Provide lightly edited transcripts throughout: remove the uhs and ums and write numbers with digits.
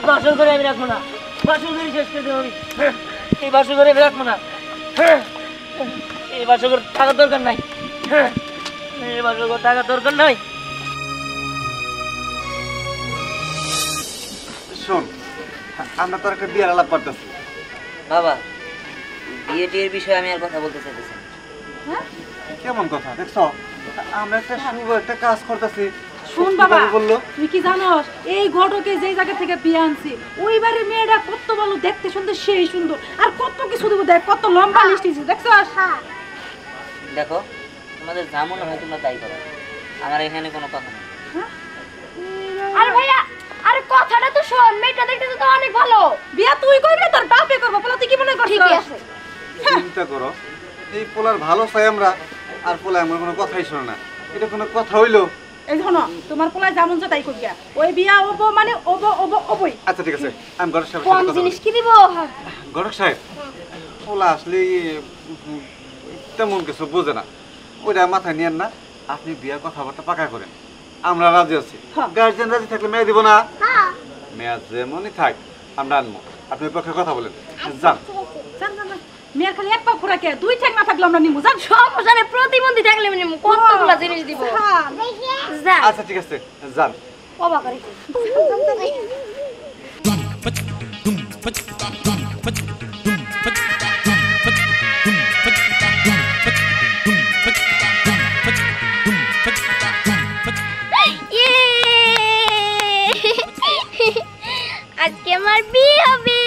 বাসর করে আমি রাখবো না, বাসর করে শেষ করে দেবো আমি। এই বাসর করে আমি রাখবো না, এই বাসর করে টাকার দরকার নাই, এই বাসর করে টাকার দরকার নাই। শোন, আমরা তো একটা বিয়ের আলাপ করতেছি। বাবা, বিয়ে টিয়ের বিষয়ে আমি আর কথা বলতে চাইতেছি। কেমন কথা দেখছো? আমরা একটা শুভ একটা কাজ করতেছি। শুন বাবা, তুই কি জানোস এই ঘটকে যেই জায়গা থেকে বিয়ে আনছি ওই বাড়ির মেয়েটা কত ভালো দেখতে, সুন্দর, সেই সুন্দর, আর কত কিছু দেবো, দেখ কত লম্বা লিস্ট আছে, দেখছস? দেখো, তোমাদের যা মনে হয় তোমরা তাই করো, আমার এখানে কোনো কথা নেই। আরে ভাইয়া, আরে কথাটা তো শোন, মেয়েটা দেখতে তো অনেক ভালো। বিয়া তুই করবি তোর বাপে করবো, বলো তুই কি মনে করছিস? ঠিকই আছে। চিন্তা করো, এই পোলার ভালো চাই আমরা, আর পোলা এমন কোনো কথাই শোনে না। এটা কোনো কথা হইলো? এই শোনো, তোমার পোলায় যেমন যা তাই করবি, ওই বিয়া ওবো মানে ওবই। আচ্ছা ঠিক আছে, আমি ঘরের সাহেব কোন জিনিস কি দিব? ঘরের সাহেব, পোলা আসলে তেমন কিছু বোঝে না, ওইটা মাথায় নিয়েন না। আপনি বিয়ার কথাবার্তা পাকা করেন, আমরা রাজি আছি। গার্জেন রাজি থাকলে মেয়ে দিব না? মেয়ে যেমনই থাক আমরা আনবো, আপনি ওই পক্ষে কথা বলেন। যান মেয়ের খালি এক পা খোরাকে, দুই ঠ্যাং না থাকলে আমরা নিমু। যান, সমস্যা নেই, প্রতিবন্ধী থাকলে আমি নিমু, কতগুলা জিনিস দিব। যা। আচ্ছা ঠিক আছে, যান। অবাক করে আজকে আমার বিয়ে হবে।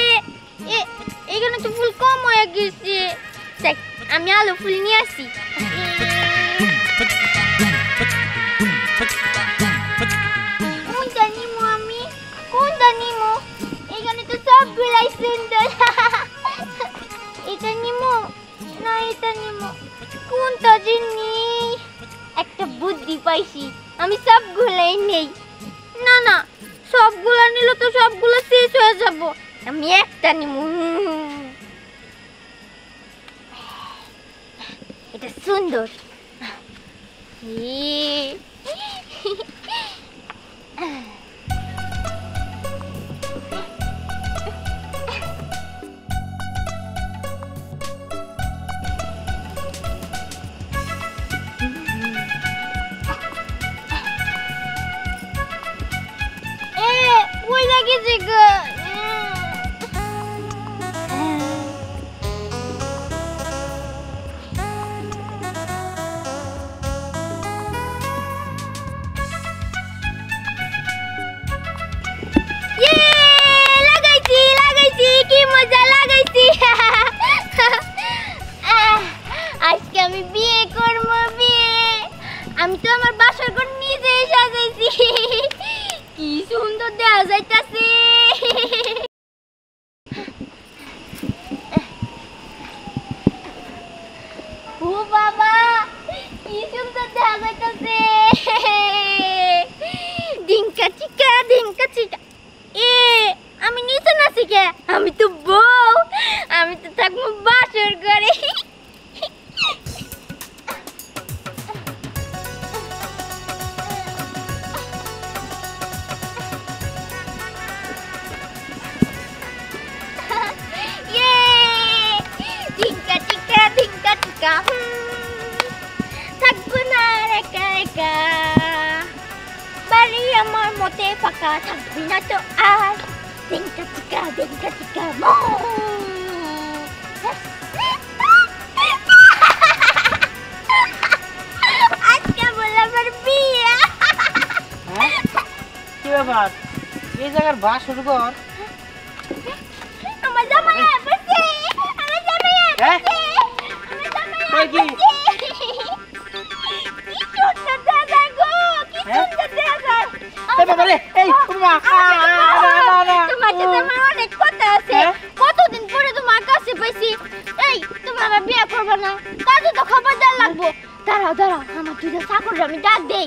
এখানে তো ফুল কম হয়ে গেছে, আমি আলু ফুল নিয়ে আসি। কোনটা নিমো আমি, কোনটা নিমো? এখানে তো সবগুলাই সুন্দর। এটা নিমো না এটা নিমো, কোনটা জিনি? একটা বুদ্ধি পাইছি, আমি সবগুলাই নেই। না না, সবগুলা নিলে তো সবগুলো শেষ হয়ে যাব, আমি একটা নিমু। এটা সুন্দর। ওই লাগেছে গো। লাগাইছি, কি মজা লাগাইছি। আজকে আমি বিয়ে করবো, বিয়ে। আমি তো আমার বাসর ঘর নিজেই সাজাইছি, কি সুন্দর দেখা যাইতাছে। ও বাবা, কি সুন্দর দেখা যাইতাছে। ডিঙ্কা চিকা, ডিঙ্কা চিকা। আমি নিচে নাচি কে? আমি তো বউ, আমি তো থাকবো বাসর ঘরে। থাকবো না একা একা, বাড়ি আমার মতে ফাঁকা, থাকবি না তো আর। ডিঙ্কা চিকা, ডিঙ্কা চিকা, আজকে বলে আমার বিয়ে। কি ব্যাপার, এই জায়গার বাসর ঘর? আমার জামাই আসছে, আমার জামাই আসছে, আমার জামাই আসছে। কতদিন পরে তোমার কাছে পাইছি। এই তুমি আমার বিয়ে করবে না, তাতে তো খবরদার লাগবো। দাঁড়াও দাঁড়াও, আমার দুইটা চাকর আমি ডাক দেই।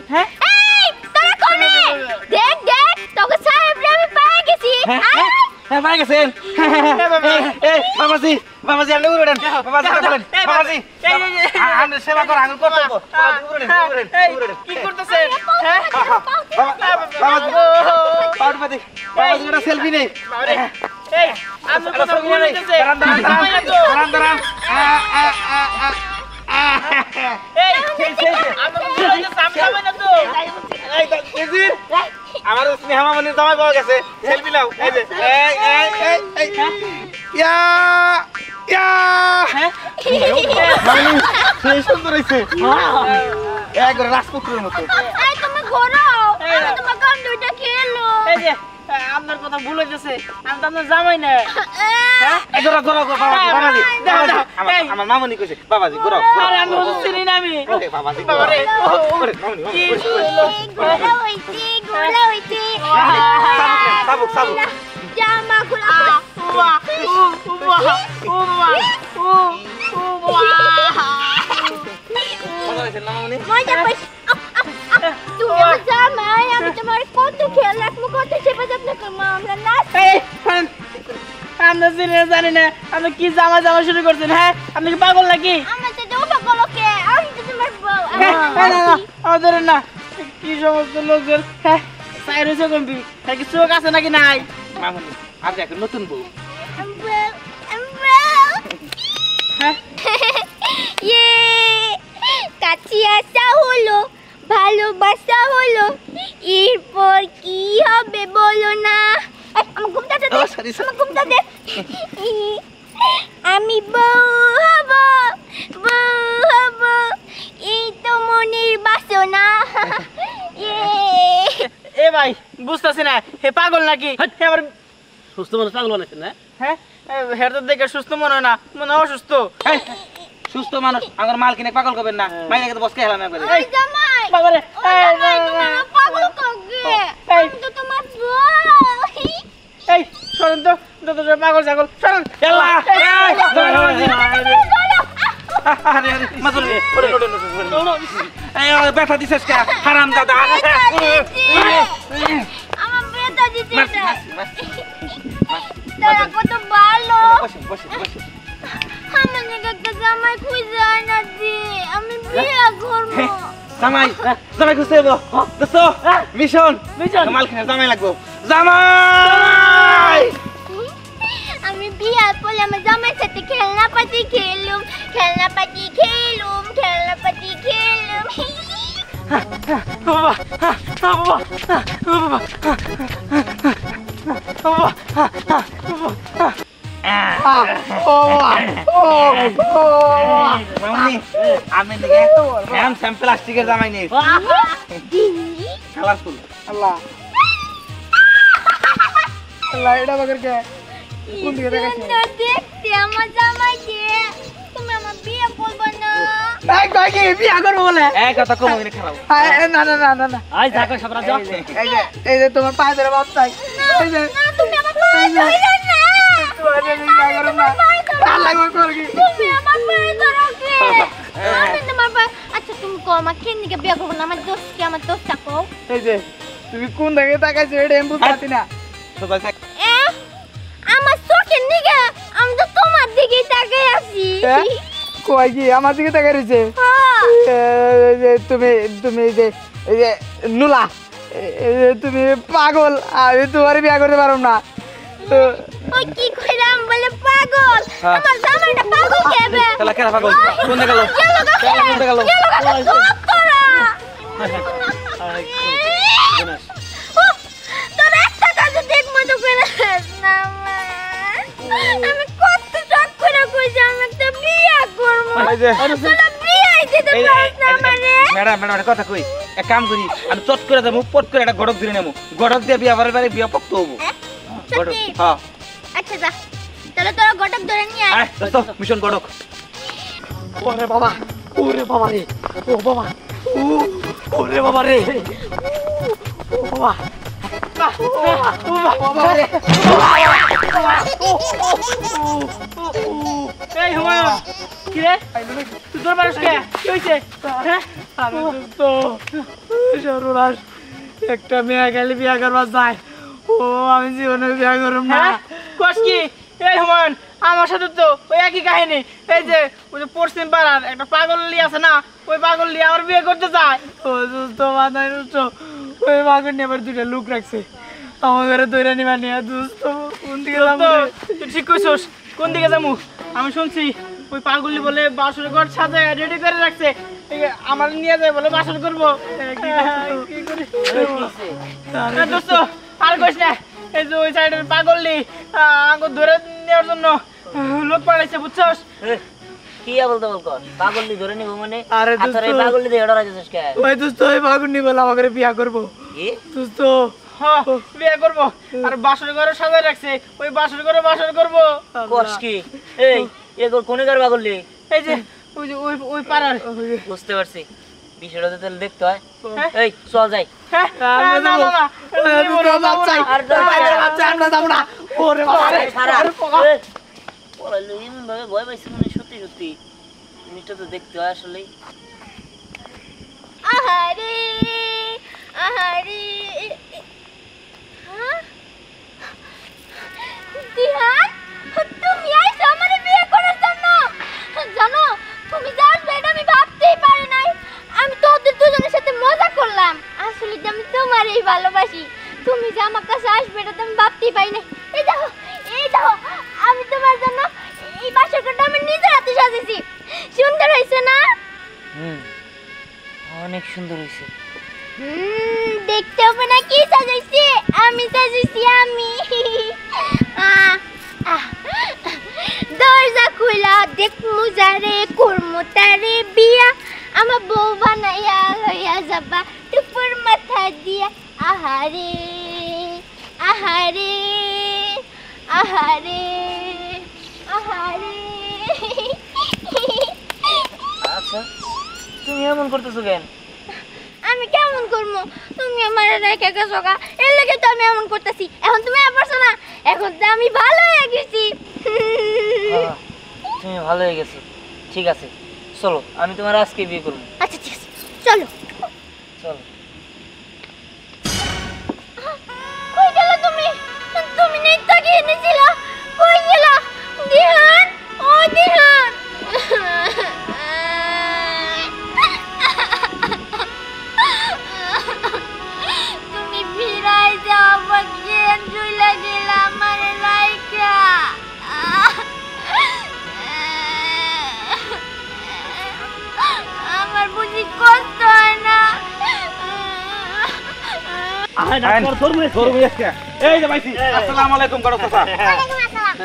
এই তোরা কোনে? দেখ দেখ, তোকে সাহেব আমি পেয়ে গেছি। পাই গেছেন? বাবাজি আপনি উড়েন বাবাজি বলেন বাবাজি আমরা সেবা করা আঙ্গুল কর্তব্য উড়েন কি করতেছেন হ্যাঁ বাবাজি বাবাজি বাবাজি একটা সেলফি নেই এই আমার কথা ভুলে গেছে দাঁড়ান দাঁড়ান এই আমার কথা ভুলে গেছে আমি যাবে না তো আমার স্নেহা মামনির জামাই পাওয়া গেছে সেলফি নাও এই যে এই ইয়া ইয়া মামনি সেই সুন্দর হইছে একবারে রাজপুত্রের মতো এই তুমি ঘোরাও আমি তোমার কান দুইটা খেলো এই যে আপনার কথা ভুলে গেছে আমি তো আপনার জামাই না এই গোরা গোরা বাবাজি আমার মামনি কইছে বাবাজি গোরা আরে আমি ওদের চিনি না আমি বাবাজি বাবারে মামনি ঘোরা হইছে সাবুক জামা খোলা মজা হইছে না মামনি মজা পাইছি তুমি আমার জামাই আমি তোমার কত খেয়াল রাখবো কত সেবা যত্ন করবো আমরা নাচ আমরা চিনি জানি না আপনি কি জামা জামা শুরু করছেন হ্যাঁ আপনি কি পাগল নাকি আমার তো দেওয়া গলকে আমি তো তোমার বউ আমাদের না কি সমস্ত লোকজন হ্যাঁ সাইড হয়েছে কম্পি কি চোখ আছে নাকি নাই মামনি আজ এক নতুন বউ হ্যাঁ ইয়ে কাছে আসা হলো ভালোবাসা হলো এরপর কি হবে বলো না আমার ঘুমটা দে আমার ঘুমটা দে আমি বউ হব এই তো মনের বাসনা এ ভাই বুঝতেছি না হে পাগল নাকি হে আবার সুস্থ মানুষ পাগল বানাইছেন না হ্যাঁ হের তো দেখে সুস্থ মনে হয় না মনে হয় অসুস্থ সুস্থ মানুষ আমার মাল কিনে পাগল করবেন না মাইনাকে তো বসকে হেলাম একবারে ওই জামাই বাবারে ওই জামাই তুমি আমার পাগল করবে আমি তো তোমার বউ এই শোনেন তো যত পাগল ছাগল শোনেন আরে আরে মাঝুল ওরে এই ব্যথা দিছিস কে হারাম দাদা আমার বেটা দিতে তারা কত ভালো আমার নাকি একটা জামাই খুঁজে আনা দি আমি বিয়ে করবো জামাই জামাই খুঁজতে যাবো দোস্ত মিশন মাল কিনে জামাই লাগবো জামাই আমি বিয়ার পরে আমার জামাইয়ের সাথে খেলনা পাতি খেলুম আমি দেখে স্যাম প্লাস্টিকের জামাই নেই কালারফুল আল্লাহ আল্লাহ এটা বাগের কে কোন দিকে দেখাচ্ছে দেখতে আমার জামাইকে তুমি আমার বিয়ে করবে না এই কই কি বিয়া করব বলে এই কথা কম হইনে খারাপ না না না না না আই থাকো সবরা যাও এই যে তোমার পায়ে ধরে বাপ চাই এই যে না তুমি আমার পায়ে ধরো না তোমার বিয়া করব না তার লাগবে কর কি তুমি আমার পায়ে ধরো কি আমি তোমার পায়ে আচ্ছা তুমি কো আমার কেন দিকে বিয়ে করবে না আমার দোস্ত কও এই যে তুমি কোন দিকে তাকাইছো এটা আমি বুঝতে পারছি না সবাই আমার চোখের দিকে আমি তো তোমার দিকেই তাকাই আছি কই কি আমার দিকে তাকাই রইছে তুমি তুমি এই যে নুলা তুমি পাগল আমি তোমার বিয়ে করতে পারো না ওই কি কইরাম বলে পাগল আমার জামাইটা পাগল কেবে তাহলে কেন পাগল কোন দিকে গেল কোন দিকে গেল তোর একটা কাজ দেখবো তো করে না আমি কত শখ করে কইছি আমি একটা বিয়ে করবো তোরা বিয়ে দিতে পারছ না মানে ম্যাডাম একটা কথা কই এক কাম করি আমি চট করে দেবো পট করে একটা গড়ক ধরে নেবো গড়ক দিয়ে বিয়া বারে বিয়া পক্ত হবো গড়ক হ্যাঁ আচ্ছা যা তাহলে তোরা গটক ধরে নিয়ে আয় দোস্ত মিশন গড়ক ওরে বাবা রে ও বাবা ওরে বাবা রে ও বাবা এই হুমায়ুন কি রে তুই তোর মানুষ কে কি হইছে হ্যাঁ আমি তো সর্বনাশ একটা মেয়ে গেলে বিয়া করবা যায় ও আমি জীবনে বিয়া করব না হ্যাঁ কস কি এই হুমায়ুন আমার সাথে তো ওই একই কাহিনী। এই যে ওই যে পশ্চিম পাড়ার একটা পাগললি আছে না, ওই পাগললি আমার বিয়ে করতে চায়। ও দোস্ত মাথায় দোস্ত ওই মাগুর নিয়ে আবার দুইটা লোক রাখছে আমার ঘরে দৈরা নিবা নিয়ে দোস্ত কোন দিকে যাবো রে? তুই ঠিক কইছস, কোন দিকে যাবো? আমি শুনছি ওই পাগললি বলে বাসর ঘর সাজায় রেডি করে রাখছে, এই আমার নিয়ে যায় বলে বাসর করবো। কি করি দোস্ত আর কইস না। এই যে ওই সাইডের পাগললি আঙ্গুর ধরে নেওয়ার জন্য লোক পাঠাইছে বুঝছস। কি বলতে বল কর, পাগললি ধরে নিব মানে? আরে আর তোর এই দোস্ত পাগললি দিয়ে ডরা যাচ্ছিস কে? ওই দোস্ত ওই মাগুর নিয়ে বলে আমার ঘরে বিয়া করবো কি দোস্ত। হ্যাঁ বিয়ে করবো, আর বাসর ঘরে সাজায় রাখছে, ওই বাসর ঘরে বাসর করবো। কস কি? এই এগো কোনে কার পাগললি? এই যে ওই যে ওই পাড়ার। বুঝতে পারছি, বিষয়টা তো তাহলে দেখতে হয়। হ্যাঁ? এই চল যাই। হ্যাঁ না না না আর যাবো না ওরে বাবা রে। এমন ভাবে ভয় পাইছি মানে সত্যি সত্যি জিনিসটা তো দেখতে হয় আসলে। আহারে আহারে হ্যাঁ দিহান তুমি আইছো আমার বিয়ে করার জন্য। জানো তুমি যে আসবে এটা আমি ভাবতেই পারি নাই। আমি তোদের দুজনের সাথে মজা করলাম, আসলে যে আমি তোমারই ভালোবাসি। তুমি যে আমার কাছে আসবে এটা তো আমি ভাবতেই পারি নাই। এই দেখো আমি তোমার জন্য এই বাসরঘরটা আমি নিজের হাতে সাজিয়েছি। সুন্দর হয়েছে না? অনেক সুন্দর হয়েছে। দেখতে হবে না কি সাজাইছি? আমি সাজাইছি আমি। দরজা খুলা দেখমু যারে করমু তারে বিয়া, আমার বউ বানাইয়া লইয়া যাবা টুপুর মাথা দিয়া। আহারে আহারে আহারে আহারে। আচ্ছা তুমি এমন করতেছো কেন? আমি কেমন করবো? তুমি আমার রেখে গেছো গা, এর লেগে তো আমি এমন করতেছি। এখন তুমি পারছো না, এখন তো আমি ভালো হয়ে গেছি। তুমি ভালো হয়ে গেছো, ঠিক আছে চলো আমি তোমার আজকে বিয়ে করবো। আচ্ছা ঠিক আছে চলো। চলো। কই গেল তুমি? তুমি নেই তাকে এনেছিল, কই গেল? দিহান ও দিহান। তুমি ফিরাই যাও বাগিয়ান জুইলা গেলা আমার লাইকা। আমার বুঝি কষ্ট হয় না। আয় ডাক্তার ধরবো আজকে। এই যে ভাইছি আসসালামু আলাইকুম করো চাচা। ওয়ালাইকুম আসসালাম।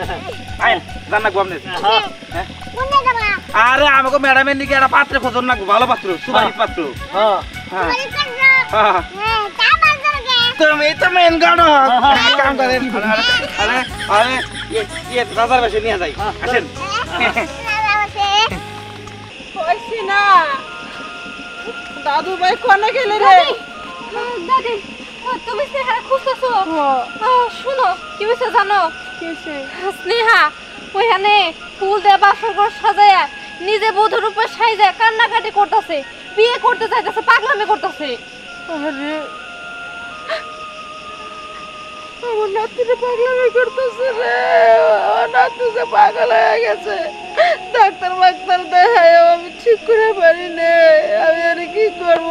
আইন জান না গোমনে। কোনে যাবা? আরে আমাকে ম্যাডামের নিকে একটা পাত্র খোঁজন না, ভালো পাত্র, সুপারিশ পাত্র। হ্যাঁ তোমারই করব। হ্যাঁ হ্যাঁ তা বাজারকে। তুমি তো মেন গানো কাম করেন। আরে আরে ये বাজার বসে নিয়ে যাই আসেন। কইছি না দাদু ভাই কোনে গেলে রে? দাদি তুমি স্নেহা খুঁজতেছো? শুনো কি হয়েছে জানো? স্নেহা ওইখানে ফুল দিয়ে বাসরঘর সাজায়া নিজে বধূর উপর সাইজা কান্নাকাটি করতেছে, বিয়ে করতে চাইতেছে, পাগলামি করতেছে। আরে আমার নাতিরে পাগলামি করতেছে রে, আমার নাতু যে পাগল হয়ে গেছে। ডাক্তার দেখায় আমি ঠিক করে পারি নে, আমি আর কি করব?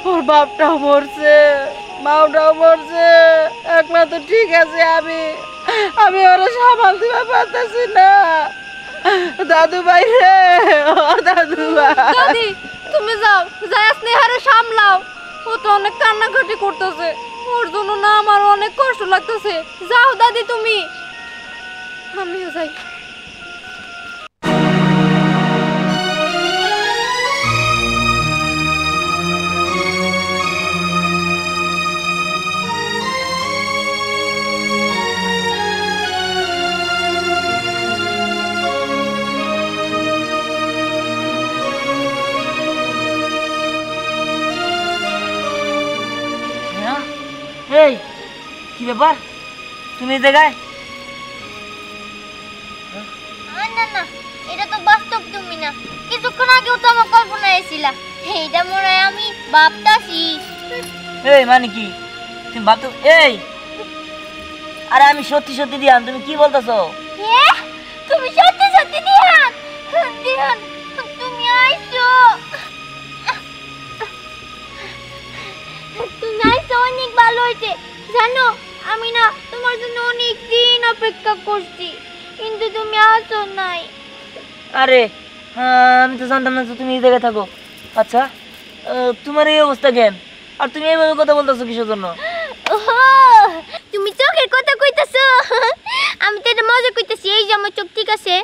ওর বাপটাও মরছে, মাওটাও মরছে, একলা তো ঠিক আছে, আমি ওরা সামাল দিতে পারতেছি না। দাদু ভাই রে, ও দাদু ভাই। দাদি তুমি যাও, যাই স্নেহারে সামলাও, ও তো অনেক কান্নাকাটি করতেছে, ওর জন্য না আমার অনেক কষ্ট লাগতেছে। যাও দাদি তুমি, আমিও যাই। এই কি ব্যাপার, তুমি এই জায়গায়? না না, এটা তো বাস্তব তুমি না, কিছুক্ষণ আগেও তো আমার কল্পনা এসেছিলা। এইটা মনে হয় আমি ভাবতাছি। এই মানে কি তুমি ভাবতো? এই আরে আমি সত্যি সত্যি দিয়ান, তুমি কি বলতেছো? তুমি সত্যি সত্যি দিহান? দিহান তুমি আইছো, তুমি আইছো অনেক ভালো হয়েছে। জানো আমি না তোমার জন্য অনেক দিন অপেক্ষা করছি, কিন্তু তুমি আসো নাই। আরে আমি তো জানতাম না তুমি এই জায়গায় থাকো। আচ্ছা তোমার এই অবস্থা কেন, আর তুমি এইভাবে কথা বলতেছো কিসের জন্য? তুমি চোখের কথা কইতাছো? আমি তো এটা মজা কইতাছি। এই যে আমার চোখ ঠিক আছে,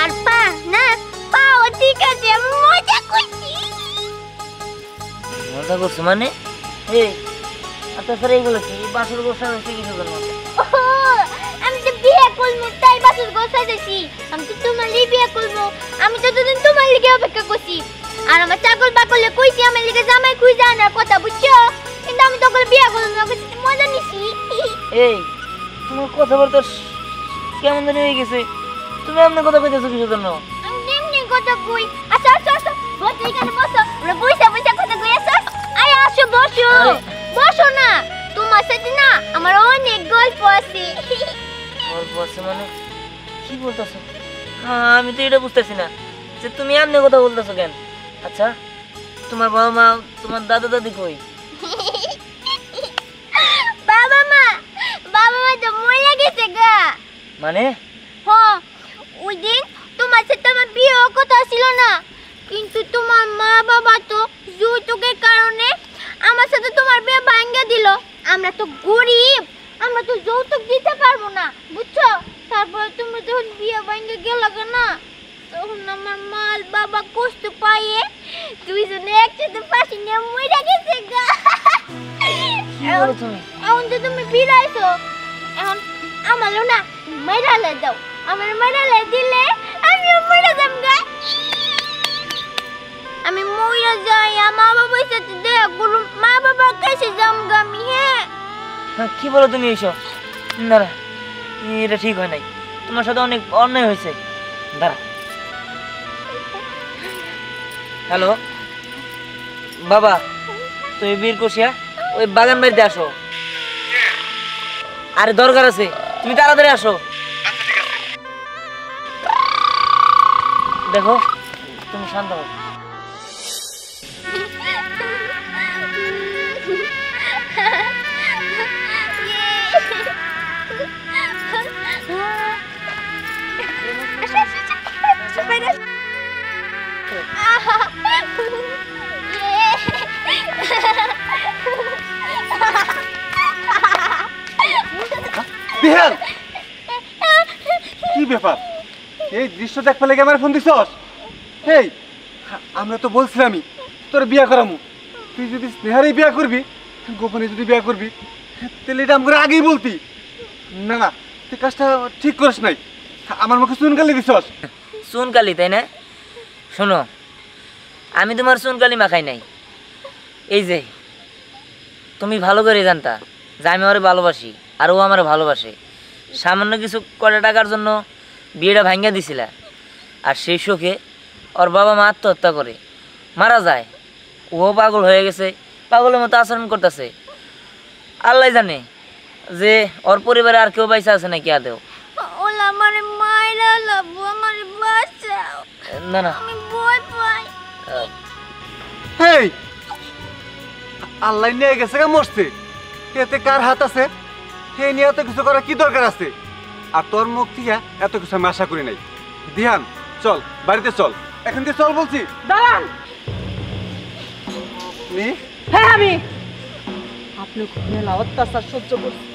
আর পা না, পাও ঠিক আছে। আমি মজা কইছি। মজা করছো মানে? এই আচ্ছা স্যার এইগুলো কি বাসর গোসা হচ্ছে কিসের জন্য? আমি তো বিয়ে করবো তাই বাসর গোসা দিছি। আমি তো তোমার বিয়ে করবো, আমি তো দুদিন তোমার লিগে অপেক্ষা করছি। আর আমার চাকর বাকলে কইছি আমার লিগে জামাই খুঁজে আনার কথা, বুঝছো? কিন্তু আমি তখন বিয়ে করলাম না, মজা নিছি। এই তোমার কথা বলতে কেমন জানি হয়ে গেছে, তুমি এমন কথা কইতেছো কিসের জন্য? আমি এমনি কথা কই। আচ্ছা আচ্ছা আচ্ছা, বসো এখানে বসো, আমরা বইসা বইসা কথা কই। আসো আয়, আসো বসো। বসো না, তোমার সাথে না আমার অনেক গল্প আছে। গল্প আছে মানে কি বলতেছো? আমি তো এটা বুঝতেছি না যে তুমি এমনি কথা বলতেছো কেন। আচ্ছা তোমার বাবা মা, তোমার দাদা দাদি কই? বাবা মা তো মরে গেছে গা। মানে? হ্যাঁ, ওই দিন তোমার সাথে আমার বিয়ের কথা ছিল না, কিন্তু তোমার মা বাবা তো যৌতুকের কারণে আমার সাথে তোমার বিয়ে ভাঙিয়ে দিল। আমরা তো গরিব, আমরা তো যৌতুক দিতে পারবো না, বুঝছো? তারপরে তোমরা যখন বিয়ে ভাঙিয়ে গেল না, তখন আমার মা আর বাবা কষ্ট পাইয়ে দুইজনে একসাথে ফাঁসি নিয়ে মরে গেছে গা। কি বলো তুমি? এখন তো তুমি বিলাইছো, এখন আমারও না মেরালে দাও। আমার মেরালে দিলে আমিও মরে যাম গা। আমি মরে যাই, মা বাবার সাথে দেখা করুম, মা বাবার কাছে যাম গা আমি। হ্যাঁ কি বলো তুমি এইসব? দাঁড়া, এটা ঠিক হয় নাই, তোমার সাথে অনেক অন্যায় হয়েছে। দাঁড়া। হ্যালো বাবা, তুমি বীর কষিয়া ওই বাগান বাড়িতে আসো। আরে দরকার আছে, তুমি তাড়াতাড়ি আসো। দেখো তুমি শান্ত হও। বিহান, কি ব্যাপার? এই দৃশ্য দেখতে লেগে আমার ফোন দিছস? এই আমরা তো বলছিলামই তোর বিয়া করামু, তুই যদি স্নেহারই বিয়া করবি, গোপনে যদি বিয়া করবি, তাহলে এটা আমাকে আগেই বলতি। না না, তুই কাজটা ঠিক করিস নাই, আমার মুখে চুনকালি দিছস। চুনকালি তাই না? শোনো, আমি তোমার চুনকালি মাখাই নাই। এই যে তুমি ভালো করে জানতা যে আমি ওরে ভালোবাসি আর ও আমার ভালোবাসে। সামান্য কিছু কটা টাকার জন্য বিয়েটা ভাঙ্গা দিছিলা, আর সেই শোকে ওর বাবা মা আত্মহত্যা করে মারা যায়। ও পাগল হয়ে গেছে, পাগলের মতো আচরণ করতেছে। আল্লাহ জানে যে ওর পরিবারে আর কেউ পয়সা আছে নাকি আদেও। ওলা আমারে মাইরা লাবো, আমারে বাঁচাও, না না, আমি ভয় পাই। হেই, আল্লাহ নিয়ে গেছে গা মরছে, এতে কার হাত আছে? হে নিয়ে এত কিছু করার কি দরকার আছে? আর তোর মুখ থেকে এত কিছু আমি আশা করি নাই। দিহান চল, বাড়িতে চল, এখান থেকে চল বলছি। দাঁড়ান। হ্যাঁ আমি আপনি মেলা অত্যাচার সহ্য করছি,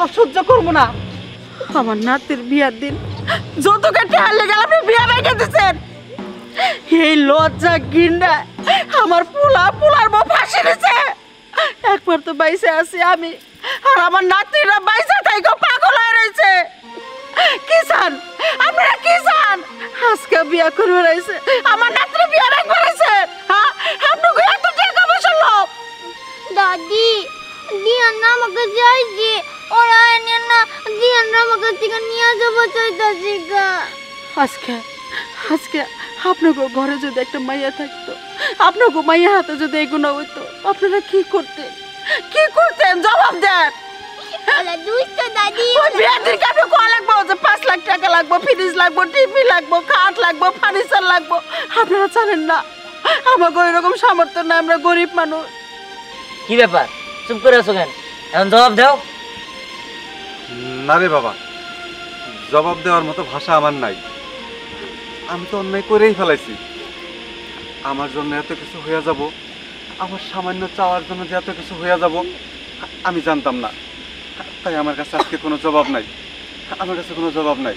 আর সহ্য করবো না। আমার নাতির বিয়ার দিন যৌতুকে ঠেলে গেল, আপনি বিয়া ভেঙে দিচ্ছেন। এই লজ্জা গিন্ডা আমার পোলার বউ ফাঁসি দিছে। একবার তো বাইসে আছি আমি, আর আমার নাতিরা বাইসে থাইকে পাগল হয়ে রয়েছে। কি চান আপনারা, কি চান? আজকে বিয়া করে রয়েছে, আমার নাতিরা বিয়া ভেঙে রয়েছে। হ্যাঁ, আপনাকে এত টাকা পয়সা লোভ। দাদি, দিয়ান না আমাকে চাইছি, ওরা এনে না দিয়ান না আমাকে থেকে নিয়ে যাবো চাইতাছি গা। আজকে আপনাকে ঘরে যদি একটা মাইয়া থাকতো, আপনাকে মাইয়া হাতে যদি এগুলো হইতো, আপনারা কি করতেন? কি করতেন জবাব দেন। আলা দুষ্ট দাদি ওই বিয়ের দিন কাপে কোয়া লাগবো যে 5 লাখ টাকা লাগবো, ফ্রিজ লাগবো, টিভি লাগবো, খাট লাগবো, ফার্নিচার লাগবো। আপনারা জানেন না আমাকে ওইরকম সামর্থ্য না, আমরা গরিব মানুষ। কি ব্যাপার চুপ করে আছো কেন? এখন জবাব দাও। না রে বাবা, জবাব দেওয়ার মতো ভাষা আমার নাই। আমি তো অন্যায় করেই ফেলাইছি। আমার জন্য এত কিছু হয়ে যাব, আমার সামান্য চাওয়ার জন্য যে এত কিছু হয়ে যাব আমি জানতাম না। তাই আমার কাছে আজকে কোনো জবাব নাই, আমার কাছে কোনো জবাব নাই।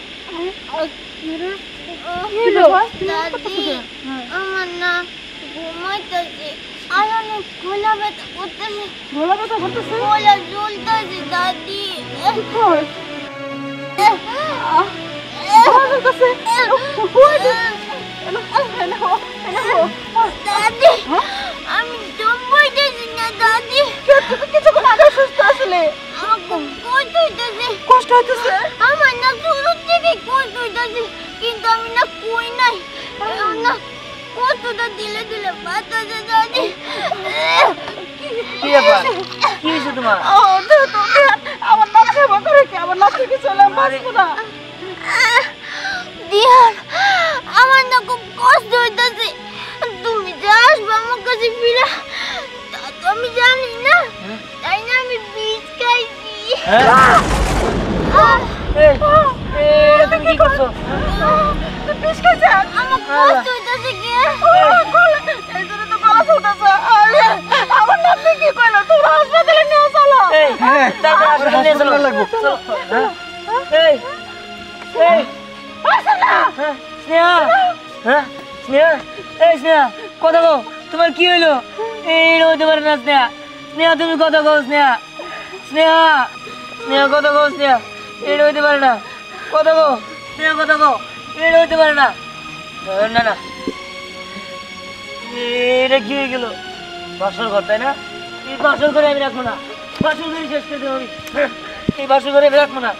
দাদি আমার না ঘুমাইতেছে আর অনেক গলা ব্যথা করতেছে। গলা ব্যথা করতেছে? গলা জ্বলতেছে দাদি। দাদি আমি দম পাইতেছি না দাদি। কিছুক্ষণ আগে সুস্থ আসলে আমার খুব কষ্ট হইতেছে। কষ্ট হইতেছে? আমার না শুরু থেকে কষ্ট হইতেছে, কিন্তু আমি না কই নাই। এখন না কষ্টটা দিলে দিলে বাতাসে দাদি। কি ব্যাপার? কি হয়েছে তোমার? আমার নাম সেবা করে কি আমার নাম থেকে চলে বাঁচবো না। দিহান আমার না খুব কষ্ট হইতেছে। তুমি যে আসবে আমার কাছে ফিরে তা তো আমি জানি না, তাই না আমি বীজ খাইছি। তুমি কি করছো? বিষ খাইছে? আমার কষ্ট হইতেছে কি? এই জন্য তো গলা চলতেছে। আমার নাম কি কইলো? তোমরা হাসপাতালে নিয়ে চলো। এই তারপর হাসপাতালে নিয়ে চলো। চলো। এই এই স্নেহা, হ্যাঁ স্নেহা, এই স্নেহা কথা কও, তোমার কি হইলো? এই হইতে পারে না স্নেহা। স্নেহা তুমি কথা কও স্নেহা। স্নেহা, স্নেহা কথা কও স্নেহা। এটা হইতে পারে না, কথা কও স্নেহা, কথা কও। এটা হইতে পারে না। না না, এটা কি হয়ে গেল? বাসর ঘর তাই না? এই বাসর ঘরে আমি রাখবো না, বাসর ঘরে শেষ করে দেবো আমি। এই বাসর ঘরে আমি রাখবো না।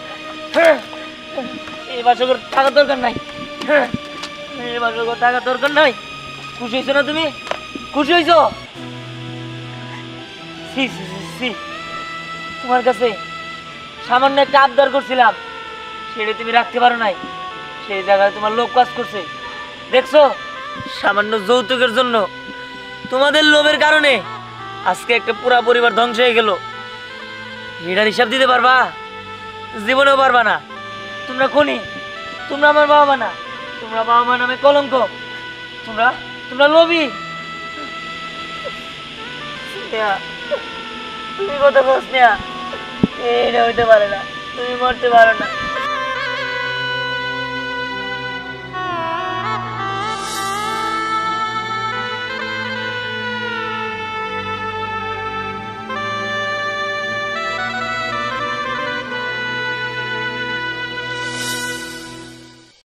এই বাসর ঘর থাকার দরকার নাই। এই বাসর ঘর থাকার দরকার নাই। খুশি হয়েছো না তুমি? খুশি হয়েছো? সি সি সি সি, তোমার কাছে সামান্য একটা আবদার করছিলাম, সেটা তুমি রাখতে পারো নাই। সেই জায়গায় তোমার লোভ কাজ করছে। দেখছো, সামান্য যৌতুকের জন্য, তোমাদের লোভের কারণে আজকে একটা পুরা পরিবার ধ্বংস হয়ে গেল। এটার হিসাব দিতে পারবা? জীবনেও পারবা না। তোমরা খুনি, তোমরা আমার বাবা মা না, তোমরা বাবা মা নামে কলঙ্ক, তোমরা তোমরা লোভী। স্নেহা, তুমি কথা বল স্নেহা, এটা হইতে পারে না, তুমি মরতে পারো না।